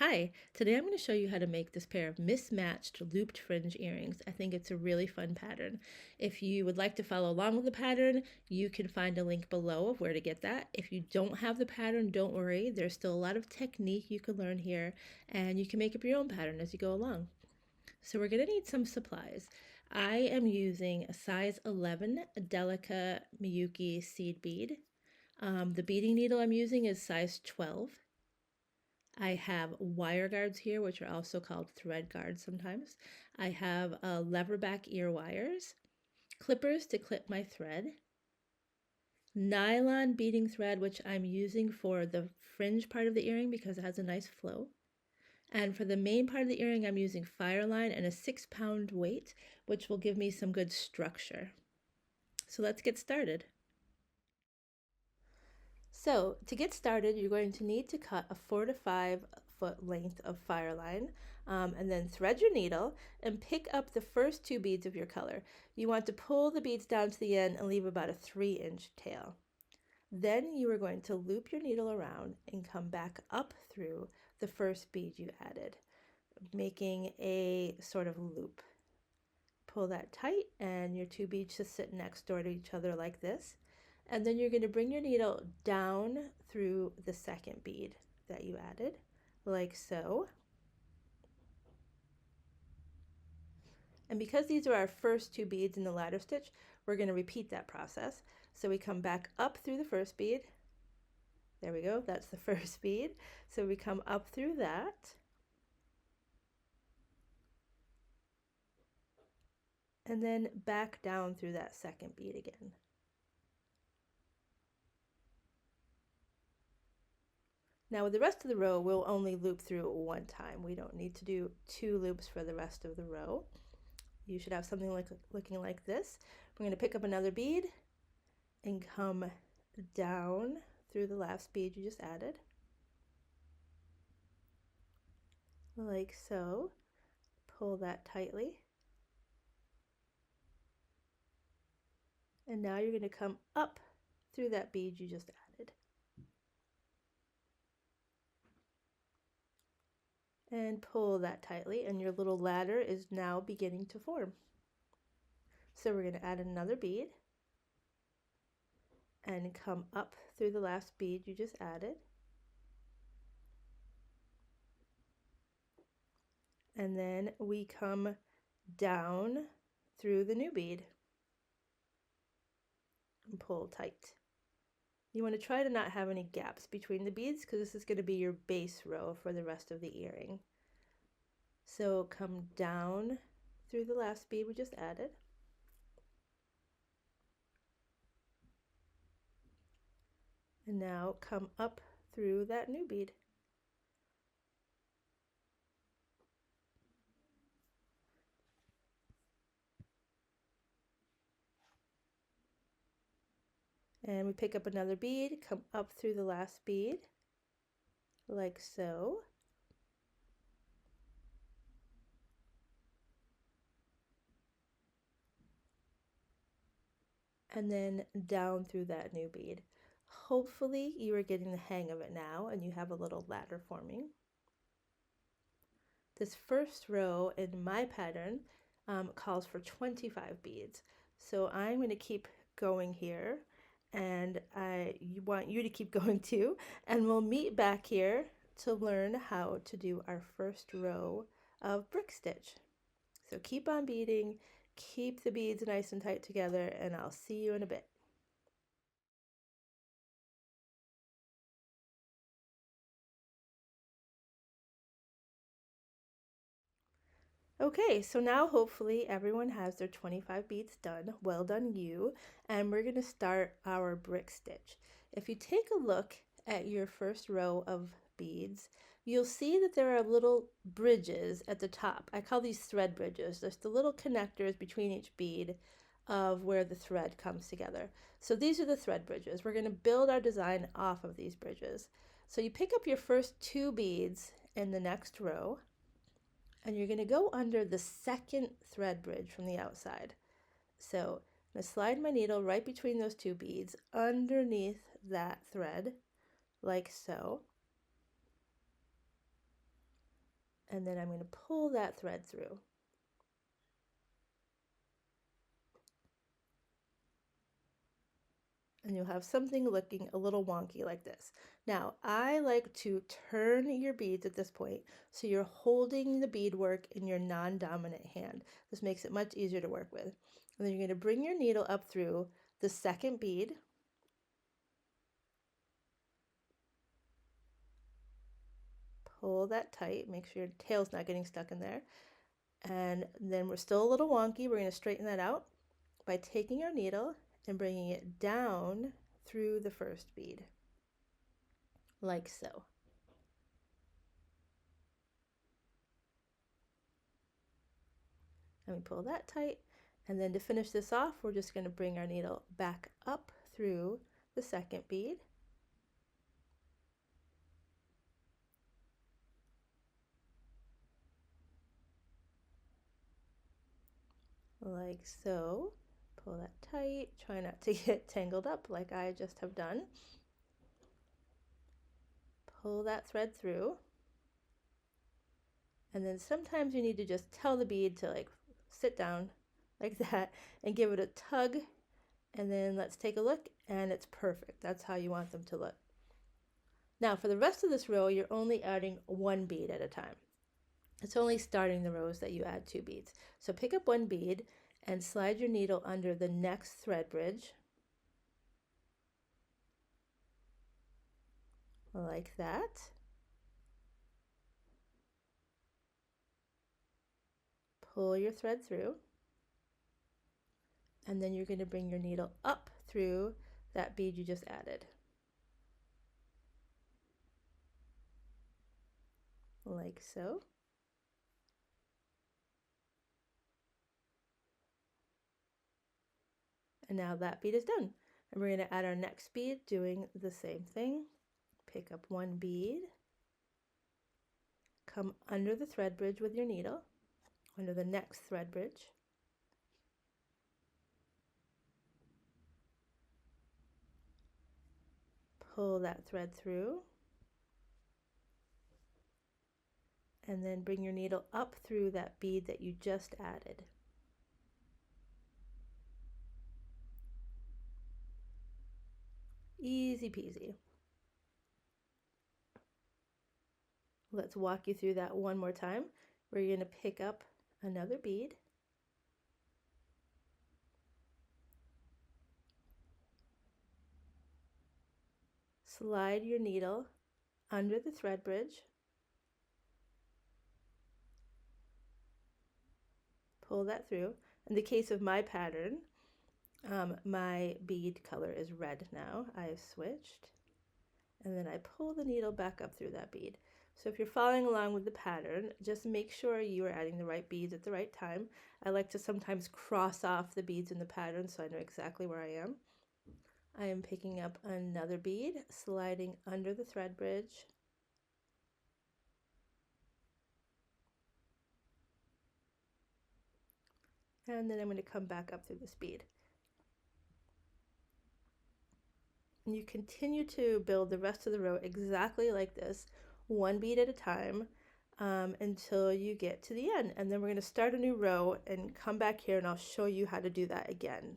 Hi, today I'm going to show you how to make this pair of mismatched looped fringe earrings. I think it's a really fun pattern. If you would like to follow along with the pattern, you can find a link below of where to get that. If you don't have the pattern, don't worry. There's still a lot of technique you can learn here, and you can make up your own pattern as you go along. So we're going to need some supplies. I am using a size 11 Delica Miyuki seed bead. The beading needle I'm using is size 12. I have wire guards here, which are also called thread guards sometimes. I have lever back ear wires, clippers to clip my thread, nylon beading thread, which I'm using for the fringe part of the earring because it has a nice flow. And for the main part of the earring, I'm using fireline and a 6-pound weight, which will give me some good structure. So let's get started. So to get started, you're going to need to cut a 4 to 5 foot length of fire line, and then thread your needle and pick up the first 2 beads of your color. You want to pull the beads down to the end and leave about a 3-inch tail. Then you are going to loop your needle around and come back up through the first bead you added, making a sort of loop. Pull that tight and your 2 beads just sit next door to each other like this. And then you're going to bring your needle down through the second bead that you added, like so. And because these are our first 2 beads in the ladder stitch, we're going to repeat that process. So we come back up through the first bead. There we go, that's the first bead. So we come up through that. And then back down through that second bead again. Now with the rest of the row, we'll only loop through 1 time. We don't need to do 2 loops for the rest of the row. You should have something looking like this. We're going to pick up another bead and come down through the last bead you just added, like so. Pull that tightly. And now you're going to come up through that bead you just added. And pull that tightly, and your little ladder is now beginning to form. So we're going to add another bead and come up through the last bead you just added. And then we come down through the new bead and pull tight. You want to try to not have any gaps between the beads because this is going to be your base row for the rest of the earring. So come down through the last bead we just added. And now come up through that new bead. And we pick up another bead, come up through the last bead, like so. And then down through that new bead. Hopefully you are getting the hang of it now and you have a little ladder forming. This first row in my pattern calls for 25 beads. So I'm going to keep going here, and I want you to keep going too, and we'll meet back here to learn how to do our first row of brick stitch. So keep on beading, keep the beads nice and tight together, and I'll see you in a bit. Okay, so now hopefully everyone has their 25 beads done. Well done you. And we're going to start our brick stitch. If you take a look at your first row of beads, you'll see that there are little bridges at the top. I call these thread bridges. There's the little connectors between each bead of where the thread comes together. So these are the thread bridges. We're going to build our design off of these bridges. So you pick up your first 2 beads in the next row, and you're going to go under the second thread bridge from the outside. So I'm going to slide my needle right between those 2 beads underneath that thread, like so. And then I'm going to pull that thread through. And you'll have something looking a little wonky like this. Now, I like to turn your beads at this point so you're holding the beadwork in your non-dominant hand. This makes it much easier to work with. And then you're going to bring your needle up through the second bead. Pull that tight, make sure your tail's not getting stuck in there. And then we're still a little wonky. We're going to straighten that out by taking our needle and bringing it down through the first bead, like so. And we pull that tight. And then to finish this off, we're just going to bring our needle back up through the second bead. Like so. Pull that tight. Try not to get tangled up like I just have done. Pull that thread through. And then sometimes you need to just tell the bead to like sit down like that and give it a tug. And then let's take a look, and it's perfect. That's how you want them to look. Now for the rest of this row, you're only adding one bead at a time. It's only starting the rows that you add 2 beads. So pick up 1 bead and slide your needle under the next thread bridge, like that. Pull your thread through, and then you're going to bring your needle up through that bead you just added, like so. And now that bead is done. And we're going to add our next bead doing the same thing. Pick up 1 bead, come under the thread bridge with your needle, under the next thread bridge. Pull that thread through, and then bring your needle up through that bead that you just added. Easy peasy. Let's walk you through that one more time. We're going to pick up another bead, slide your needle under the thread bridge, pull that through. In the case of my pattern, my bead color is red now. I've switched. And then I pull the needle back up through that bead. So if you're following along with the pattern, just make sure you are adding the right beads at the right time. I like to sometimes cross off the beads in the pattern so I know exactly where I am. I am picking up another bead, sliding under the thread bridge, and then I'm going to come back up through this bead. And you continue to build the rest of the row exactly like this, 1 bead at a time, until you get to the end. And then we're going to start a new row and come back here and I'll show you how to do that again.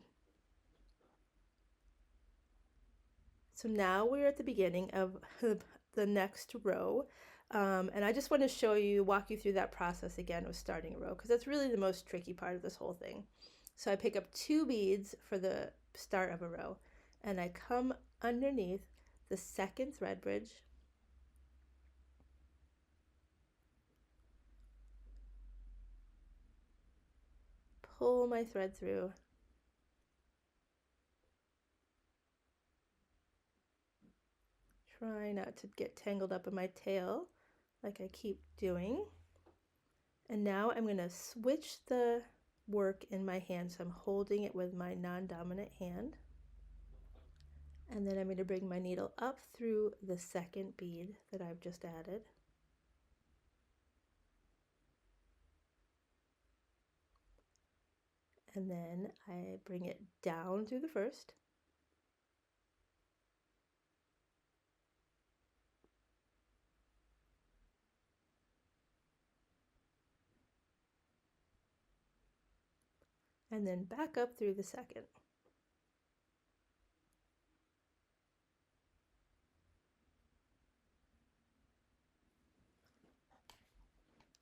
So now we're at the beginning of the next row. And I just want to walk you through that process again with starting a row, because that's really the most tricky part of this whole thing. So I pick up 2 beads for the start of a row, and I come underneath the second thread bridge, pull my thread through, try not to get tangled up in my tail like I keep doing. And now I'm going to switch the work in my hand, so I'm holding it with my non-dominant hand. And then I'm going to bring my needle up through the second bead that I've just added. And then I bring it down through the first. and then back up through the second.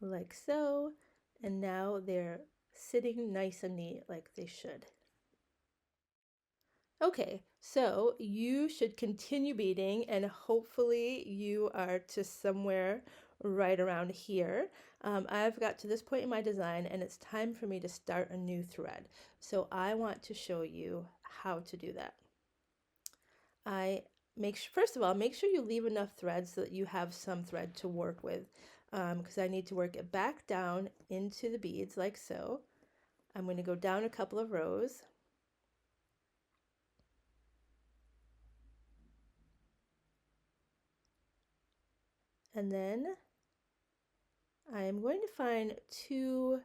Like so, and now they're sitting nice and neat like they should. Okay, so you should continue beading and hopefully you are to somewhere right around here. I've got to this point in my design and it's time for me to start a new thread. So I want to show you how to do that. First of all, make sure you leave enough thread so that you have some thread to work with, because I need to work it back down into the beads like so. I'm going to go down a couple of rows. And then I am going to find two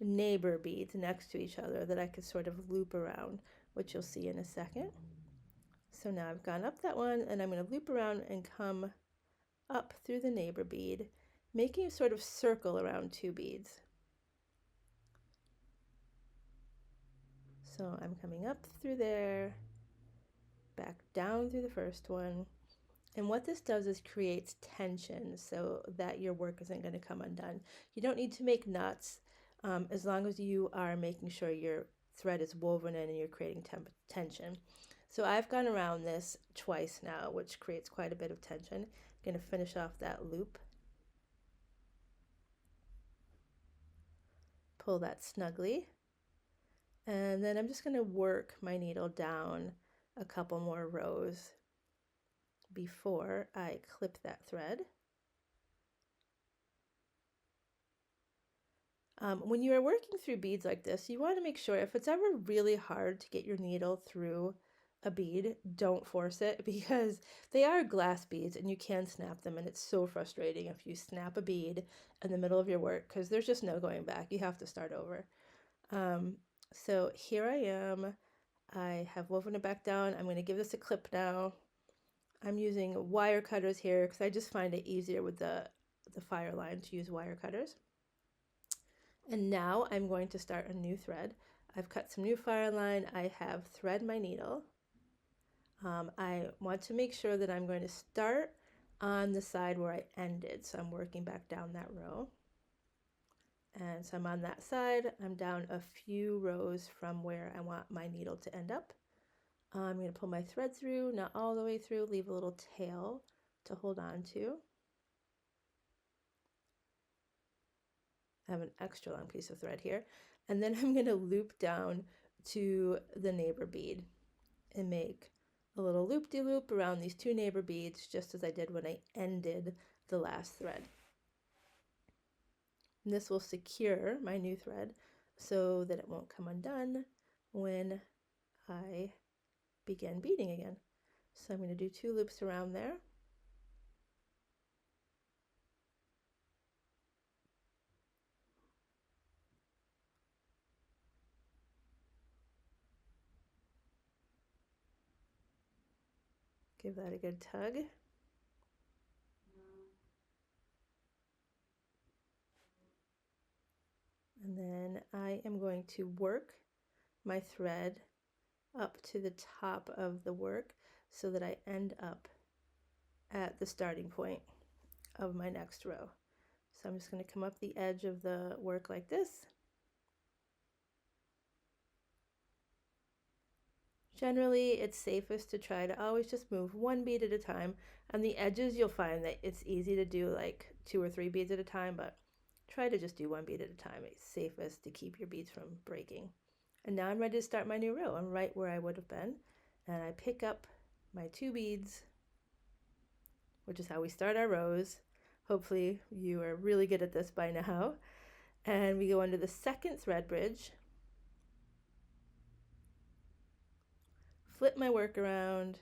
neighbor beads next to each other that I could sort of loop around, which you'll see in a second. So now I've gone up that one and I'm going to loop around and come up through the neighbor bead, making a sort of circle around two beads. So I'm coming up through there, back down through the first one. And what this does is creates tension so that your work isn't going to come undone. You don't need to make knots as long as you are making sure your thread is woven in and you're creating tension. So I've gone around this twice now, which creates quite a bit of tension. I'm going to finish off that loop. Pull that snugly. And then I'm just going to work my needle down a couple more rows before I clip that thread. When you are working through beads like this, you want to make sure if it's ever really hard to get your needle through a bead, don't force it because they are glass beads and you can snap them, and it's so frustrating if you snap a bead in the middle of your work because there's just no going back. You have to start over. So here I am. I have woven it back down. I'm going to give this a clip now. I'm using wire cutters here because I just find it easier with the fire line to use wire cutters. And now I'm going to start a new thread. I've cut some new fire line. I have thread my needle. I want to make sure that I'm going to start on the side where I ended. So I'm working back down that row. And so I'm on that side. I'm down a few rows from where I want my needle to end up. I'm going to pull my thread through, not all the way through, leave a little tail to hold on to. I have an extra long piece of thread here. And then I'm going to loop down to the neighbor bead and make a little loop-de-loop around these two neighbor beads, just as I did when I ended the last thread. And this will secure my new thread so that it won't come undone when I begin beading again. So I'm going to do two loops around there. Give that a good tug. And then I am going to work my thread up to the top of the work so that I end up at the starting point of my next row. So I'm just going to come up the edge of the work like this. Generally, it's safest to try to always just move one bead at a time. On the edges, you'll find that it's easy to do like 2 or 3 beads at a time, but try to just do one bead at a time. It's safest to keep your beads from breaking. And now I'm ready to start my new row. I'm right where I would have been. And I pick up my 2 beads, which is how we start our rows. Hopefully you are really good at this by now. And we go under the second thread bridge. Flip my work around.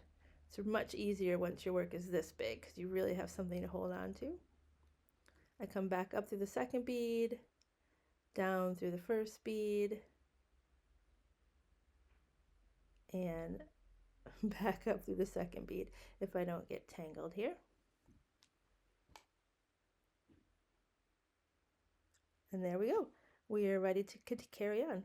It's much easier once your work is this big because you really have something to hold on to. I come back up through the second bead, down through the first bead, and back up through the second bead if I don't get tangled here. And there we go. We are ready to carry on.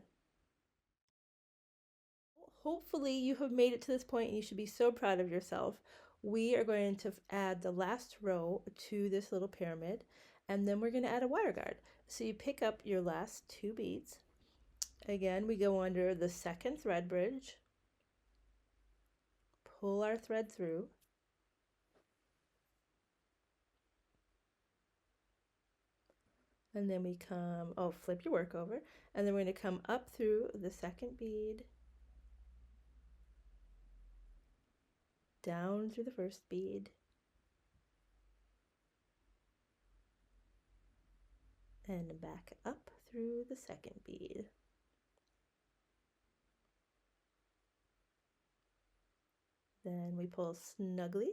hopefully you have made it to this point and you should be so proud of yourself. We are going to add the last row to this little pyramid, and then we're going to add a wire guard. So you pick up your last 2 beads. Again, we go under the second thread bridge, pull our thread through, and then we come, flip your work over, and then we're going to come up through the second bead, down through the first bead, and back up through the second bead. Then we pull snugly,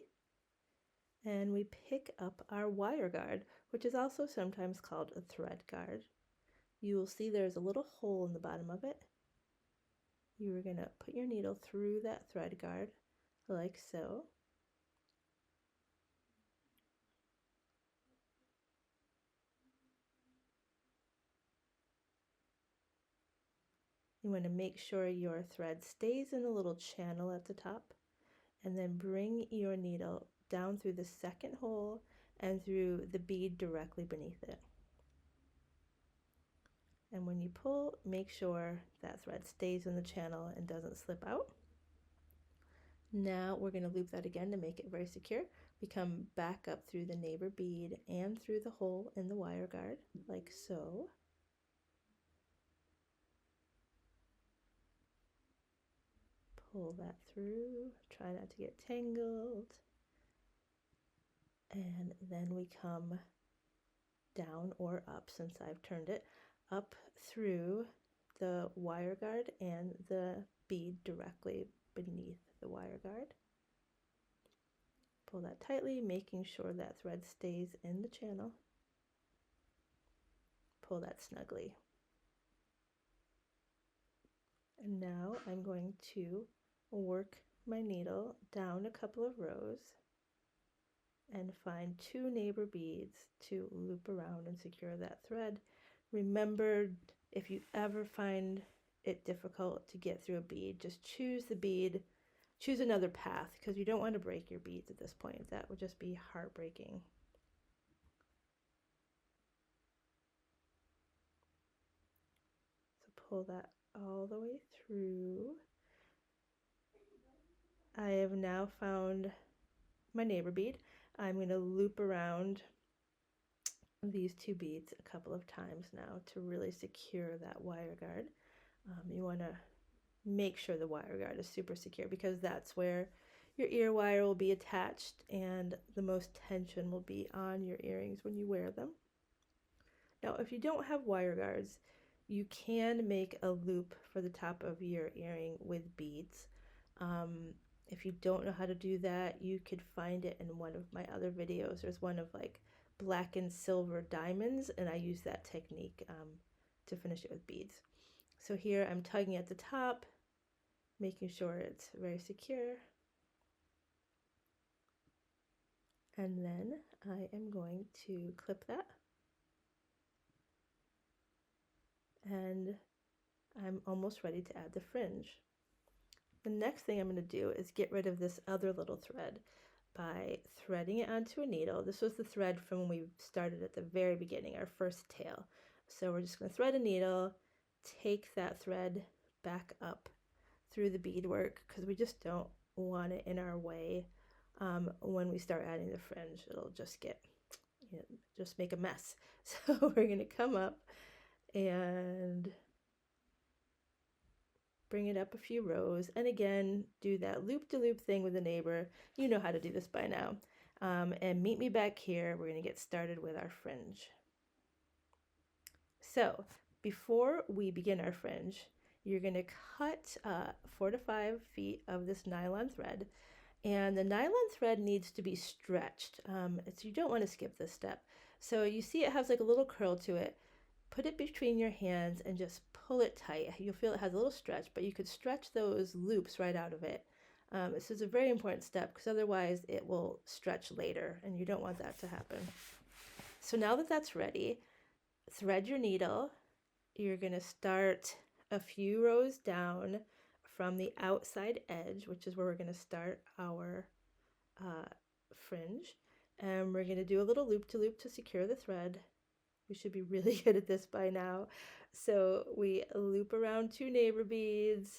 and we pick up our wire guard, which is also sometimes called a thread guard. You will see there's a little hole in the bottom of it. You are going to put your needle through that thread guard like so. You want to make sure your thread stays in the little channel at the top, and then bring your needle down through the second hole and through the bead directly beneath it. And when you pull, make sure that thread stays in the channel and doesn't slip out. Now we're going to loop that again to make it very secure. We come back up through the neighbor bead and through the hole in the wire guard, like so. Pull that through, try not to get tangled. And then we come down or up, since I've turned it, up through the wire guard and the bead directly beneath the wire guard. Pull that tightly, making sure that thread stays in the channel. Pull that snugly. And now I'm going to work my needle down a couple of rows and find 2 neighbor beads to loop around and secure that thread. Remember, if you ever find it difficult to get through a bead, just choose the bead, choose another path, because you don't want to break your beads at this point. That would just be heartbreaking. So pull that all the way through. I have now found my neighbor bead. I'm going to loop around these 2 beads a couple of times now to really secure that wire guard. You want to make sure the wire guard is super secure, because that's where your ear wire will be attached and the most tension will be on your earrings when you wear them. Now, if you don't have wire guards, you can make a loop for the top of your earring with beads. If you don't know how to do that, you could find it in one of my other videos. There's one of like black and silver diamonds, and I use that technique to finish it with beads. So here I'm tugging at the top, making sure it's very secure. And then I am going to clip that. And I'm almost ready to add the fringe. The next thing I'm going to do is get rid of this other little thread by threading it onto a needle. This was the thread from when we started at the very beginning, our first tail. So we're just going to thread a needle, take that thread back up through the beadwork, because we just don't want it in our way when we start adding the fringe. It'll just get, just make a mess. So we're going to come up and bring it up a few rows, and again do that loop-de-loop thing with the neighbor. You know how to do this by now. And meet me back here. We're going to get started with our fringe. So before we begin our fringe, you're going to cut 4 to 5 feet of this nylon thread, and the nylon thread needs to be stretched. So you don't want to skip this step. So you see it has like a little curl to it. Put it between your hands and just pull it tight. You'll feel it has a little stretch, but you could stretch those loops right out of it. This is a very important step, because otherwise it will stretch later, and you don't want that to happen. So now that that's ready, thread your needle. You're going to start a few rows down from the outside edge, which is where we're going to start our fringe, and we're going to do a little loop to loop to secure the thread. We should be really good at this by now. So we loop around 2 neighbor beads.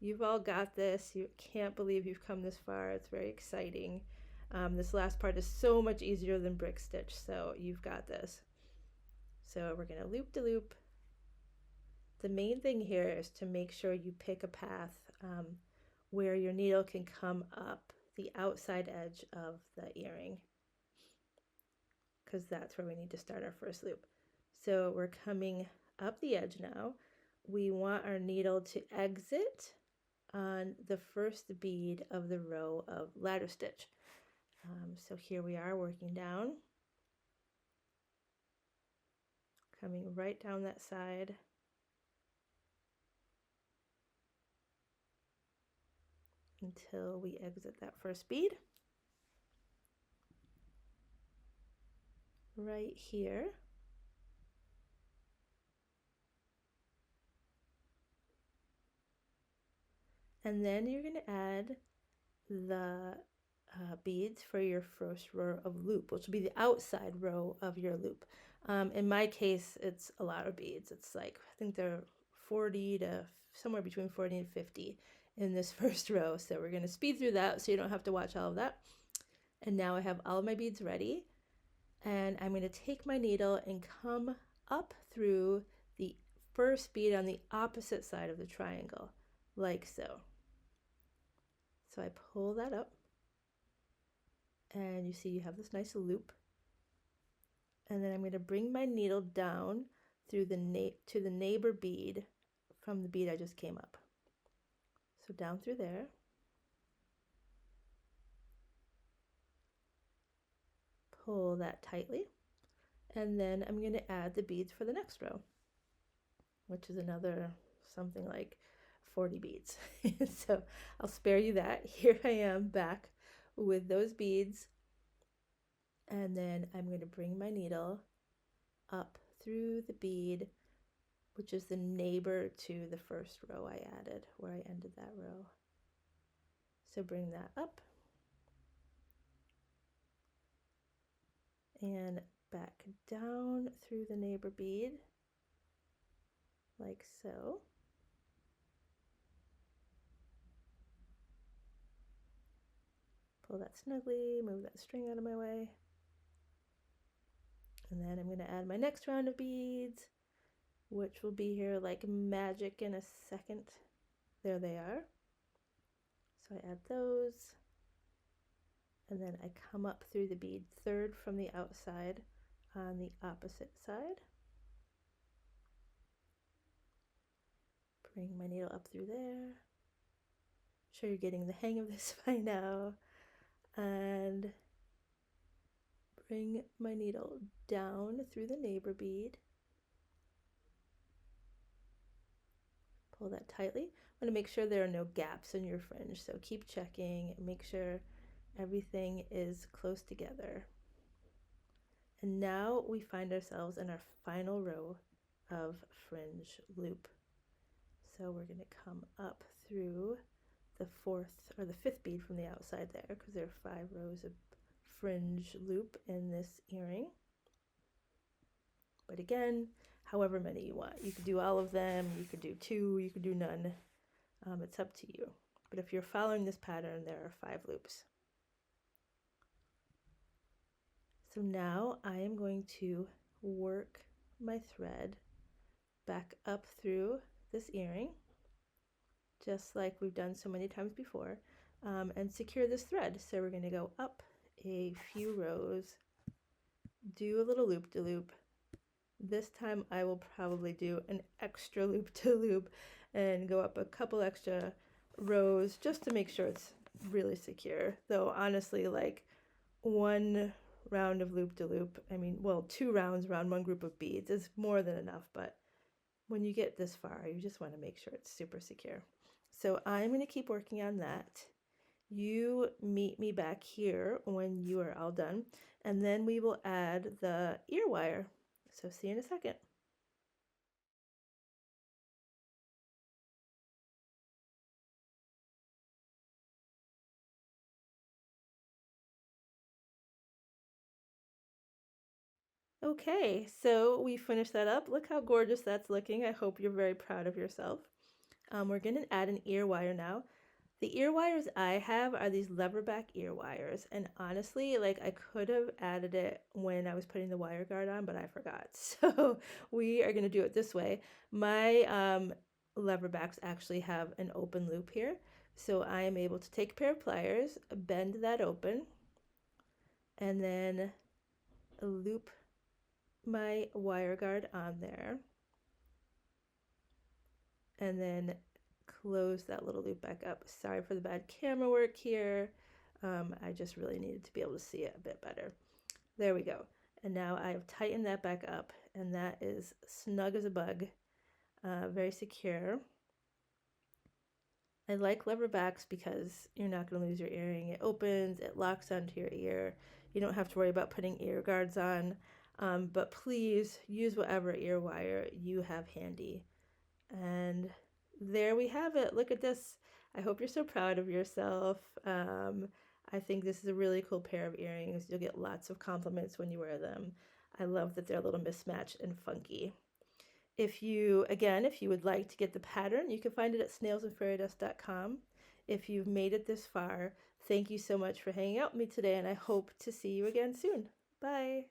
You've all got this. You can't believe you've come this far. It's very exciting. This last part is so much easier than brick stitch, so you've got this. So we're going to loop to loop. The main thing here is to make sure you pick a path where your needle can come up the outside edge of the earring, because that's where we need to start our first loop. So we're coming up the edge now. We want our needle to exit on the first bead of the row of ladder stitch. So here we are working down, coming right down that side. Until we exit that first bead. Right here. And then you're going to add the beads for your first row of loop, which will be the outside row of your loop. In my case, it's a lot of beads. It's like, I think they're 40 to somewhere between 40 and 50 in this first row. So we're going to speed through that so you don't have to watch all of that. And now I have all of my beads ready. And I'm going to take my needle and come up through the first bead on the opposite side of the triangle, like so. So I pull that up, and you see you have this nice loop. And then I'm going to bring my needle down through to the neighbor bead from the bead I just came up. So down through there. Pull that tightly. And then I'm going to add the beads for the next row, which is another something like 40 beads. So I'll spare you that. Here I am back with those beads. And then I'm going to bring my needle up through the bead, which is the neighbor to the first row I added, where I ended that row. So bring that up and back down through the neighbor bead, like so. Pull that snugly, move that string out of my way. And then I'm going to add my next round of beads, which will be here like magic in a second. There they are. So I add those. And then I come up through the bead third from the outside on the opposite side. Bring my needle up through there. I'm sure you're getting the hang of this by now. And bring my needle down through the neighbor bead. Pull that tightly. I'm going to make sure there are no gaps in your fringe, so keep checking and make sure everything is close together. And now we find ourselves in our final row of fringe loop. So we're going to come up through the fourth or the fifth bead from the outside there, because there are 5 rows of fringe loop in this earring. But again, however many you want. You could do all of them, you could do 2, you could do none. It's up to you. But if you're following this pattern, there are 5 loops. So now I am going to work my thread back up through this earring, just like we've done so many times before, and secure this thread. So we're going to go up a few rows, do a little loop-de-loop. This time I will probably do an extra loop-to-loop and go up a couple extra rows just to make sure it's really secure. Though honestly, like 1 round of loop-de-loop, I mean, well, 2 rounds around 1 group of beads is more than enough, but when you get this far, you just want to make sure it's super secure. So I'm going to keep working on that. You meet me back here when you are all done, and then we will add the ear wire. So see you in a second. Okay, so we finished that up. Look how gorgeous that's looking. I hope you're very proud of yourself. We're going to add an ear wire now. The ear wires I have are these leverback ear wires, and honestly, like I could have added it when I was putting the wire guard on, but I forgot. So we are going to do it this way. My leverbacks actually have an open loop here, so I am able to take a pair of pliers, bend that open, and then loop my wire guard on there, and then close that little loop back up. Sorry for the bad camera work here. I just really needed to be able to see it a bit better. There we go. And now I've tightened that back up, and that is snug as a bug, very secure. I like leverbacks because you're not going to lose your earring. It opens, it locks onto your ear. You don't have to worry about putting ear guards on, but please use whatever ear wire you have handy. And there we have it. Look at this. I hope you're so proud of yourself. I think this is a really cool pair of earrings. You'll get lots of compliments when you wear them. I love that they're a little mismatched and funky. If you would like to get the pattern, you can find it at snailsandfairydust.com. If you've made it this far, thank you so much for hanging out with me today, and I hope to see you again soon. Bye.